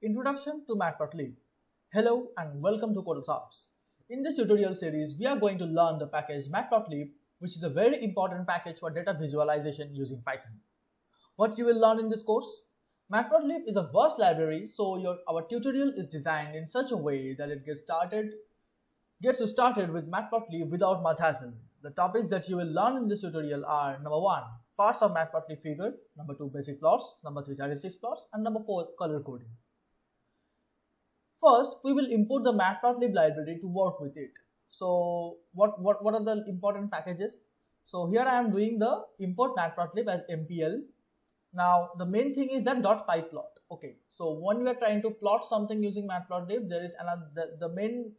Introduction to Matplotlib. Hello and welcome to CodersArts. In this tutorial series, we are going to learn the package Matplotlib, which is a very important package for data visualization using Python. What you will learn in this course? Matplotlib is a vast library, so our tutorial is designed in such a way that it gets you started with Matplotlib without much hassle. The topics that you will learn in this tutorial are number 1, parts of Matplotlib figure, number 2, basic plots, number 3, statistics plots, and number 4, color coding. First, we will import the Matplotlib library to work with it. So what are the important packages? So here I am doing the import Matplotlib as MPL. Now the main thing is that .pyplot. Okay, so when we are trying to plot something using Matplotlib, there is another the main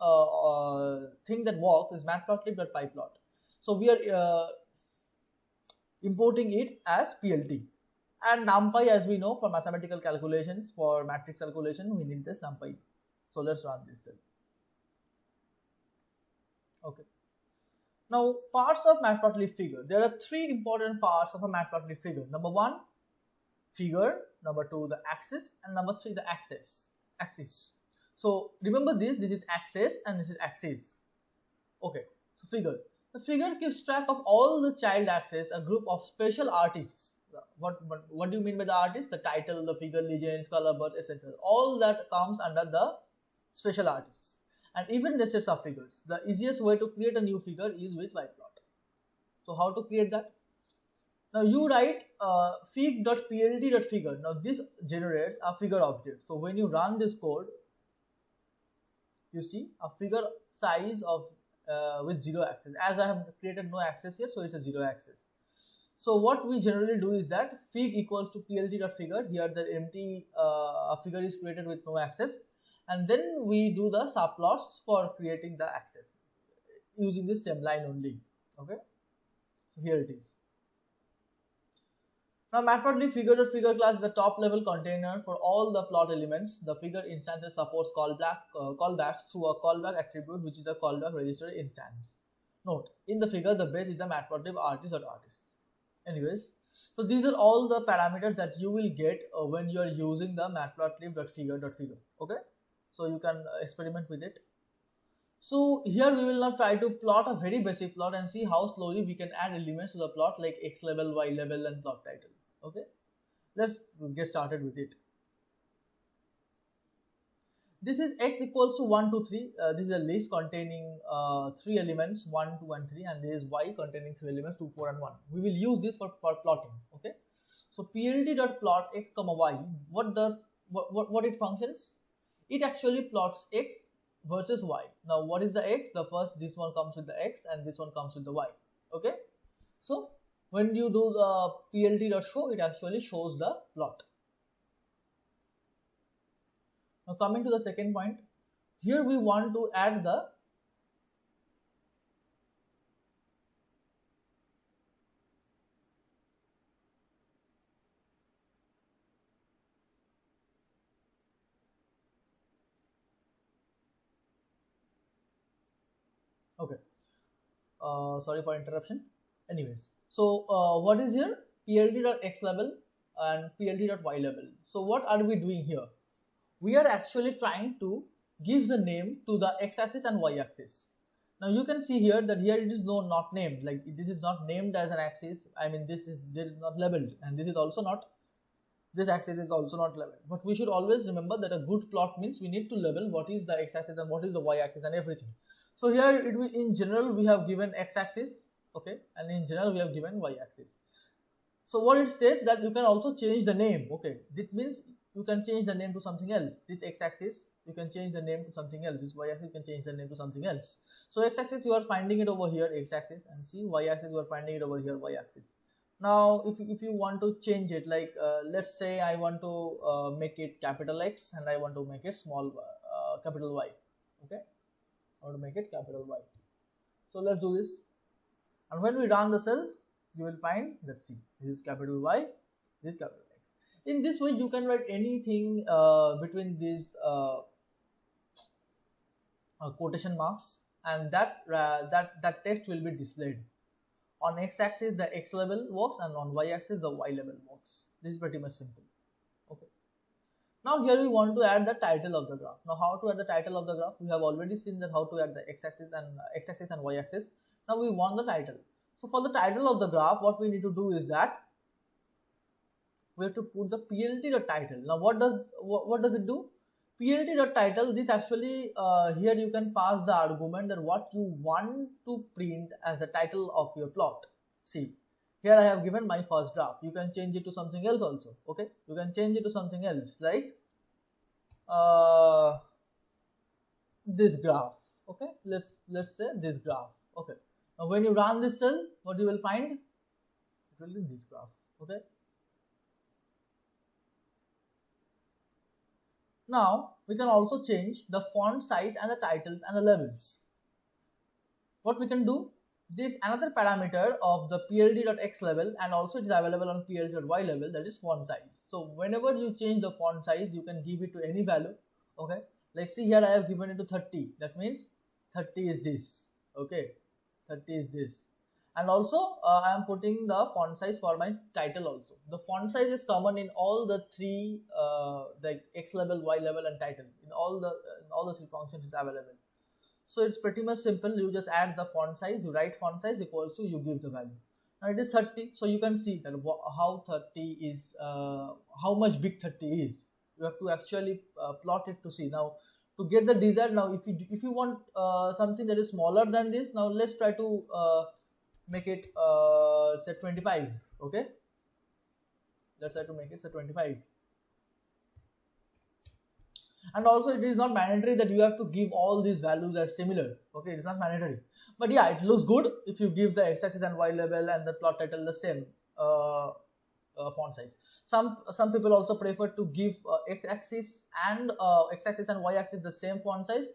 thing that works is matplotlib.pyplot. So we are importing it as PLT. And NumPy, as we know, for mathematical calculations, for matrix calculation, we need this NumPy. So let's run this cell. Okay. Now, parts of Matplotlib figure. There are 3 important parts of a Matplotlib figure. Number 1, figure. Number 2, the axis. And number 3, the axis. So remember this is axis and this is axis. Okay. So figure. The figure keeps track of all the child axes, a group of special artists. What do you mean by the artist? The title, the figure, legends, color, birth, etc. All that comes under the special artists, and even the sets of figures. The easiest way to create a new figure is with pyplot. So how to create that? Now you write fig.plt.figure. Now this generates a figure object. So when you run this code, you see a figure size of with 0 axis. As I have created no axis here, so it's a 0 axis. So what we generally do is that fig equals to plt.figure. Here the empty figure is created with no axis. And then we do the subplots for creating the axis using this same line only. Okay, so here it is. Now Matplotlib figure.figure class is the top level container for all the plot elements. The figure instances supports callbacks through a callback attribute, which is a callback register instance. Note, in the figure, the base is a Matplotlib artist.artists. Anyways, so these are all the parameters that you will get when you are using the matplotlib.figure.figure. Okay. So you can experiment with it. So here we will now try to plot a very basic plot and see how slowly we can add elements to the plot like X level, Y level and plot title. Okay, let's get started with it. This is X equals to 1, 2, 3. This is a list containing 3 elements 1, 2 and 3, and this is Y containing 3 elements 2, 4 and 1. We will use this for plotting. Okay, so plt.plot X comma Y. What it functions? It actually plots X versus Y. Now what is the X? This one comes with the X and this one comes with the Y. Okay, so when you do the plt.show, it actually shows the plot. Now coming to the second point, here we want to add the sorry for interruption. Anyways, so what is here? plt.x level and plt.y level. So what are we doing here? We are actually trying to give the name to the x-axis and y-axis. Now you can see here that here it is not named, like this is not named as an axis. I mean this is not labeled, and this axis is also not labeled. But we should always remember that a good plot means we need to label what is the x-axis and what is the y-axis and everything. So here in general we have given x-axis, okay, and in general we have given y-axis. So what it states that you can also change the name. Okay, this means you can change the name to something else. This x-axis you can change the name to something else. This y-axis you can change the name to something else. So x-axis you are finding it over here, x-axis, and see y-axis you are finding it over here, y-axis. Now if you want to change it, like let's say I want to make it capital X and I want to make it small capital Y. Okay, I want to make it capital Y. So let's do this, and when we run the cell, you will find, let's see, this is capital Y, this is capital X. In this way, you can write anything between these quotation marks, and that text will be displayed. On x-axis, the x level works, and on y-axis, the y level works. This is pretty much simple. Okay. Now here we want to add the title of the graph. Now how to add the title of the graph? We have already seen that how to add the x-axis and y-axis. Now we want the title. So for the title of the graph, what we need to do is that we have to put the plt.title. Now what does it do? plt.title, this actually here you can pass the argument that what you want to print as the title of your plot. See, here I have given my first graph. You can change it to something else also. Okay, you can change it to something else like this graph. Okay, let's say this graph. Okay, now when you run this cell, what you will find? It will be this graph. Okay. Now we can also change the font size and the titles and the levels. What we can do? This another parameter of the plt.x level, and also it is available on plt.y level, that is font size. So whenever you change the font size, you can give it to any value. Okay, like see here I have given it to 30. That means 30 is this. Okay, 30 is this. And also I am putting the font size for my title also. The font size is common in all the three like x level, y level and title. In all the three functions is available. So it's pretty much simple. You just add the font size, you write font size equals to, you give the value. Now it is 30. So you can see that how 30 is, how much big 30 is. You have to actually plot it to see. Now to get the desired, now if you want something that is smaller than this, now let's try to make it say 25. Okay, let's try to make it say 25. And also it is not mandatory that you have to give all these values as similar. Okay, it's not mandatory, but yeah, it looks good if you give the x-axis and y level and the plot title the same font size. Some people also prefer to give x-axis and y-axis the same font size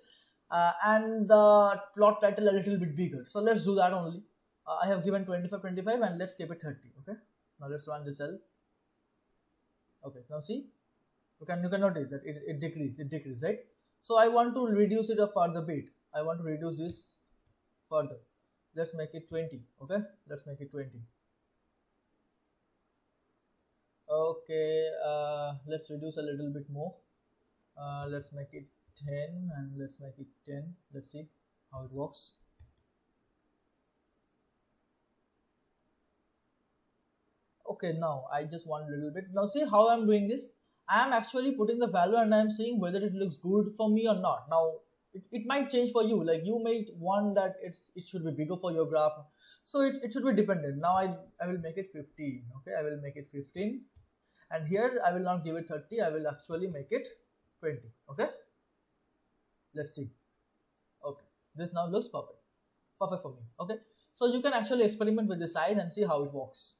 and the plot title a little bit bigger. So let's do that only. I have given 25 and let's keep it 30. Okay, now let's run the cell. Okay, now see, you can notice that it decreases, right? So I want to reduce it a further bit. I want to reduce this further. Let's make it 20. Okay, let's make it 20. Okay, let's reduce a little bit more. Let's make it 10 and let's make it 10. Let's see how it works. Okay, now I just want a little bit. Now see how I'm doing this. I am actually putting the value and I am seeing whether it looks good for me or not. Now it might change for you. Like you might want that it should be bigger for your graph. So it should be dependent. Now I will make it 15. Okay, I will make it 15. And here I will not give it 30. I will actually make it 20. Okay. Let's see. Okay, this now looks perfect. Perfect for me. Okay. So you can actually experiment with the size and see how it works.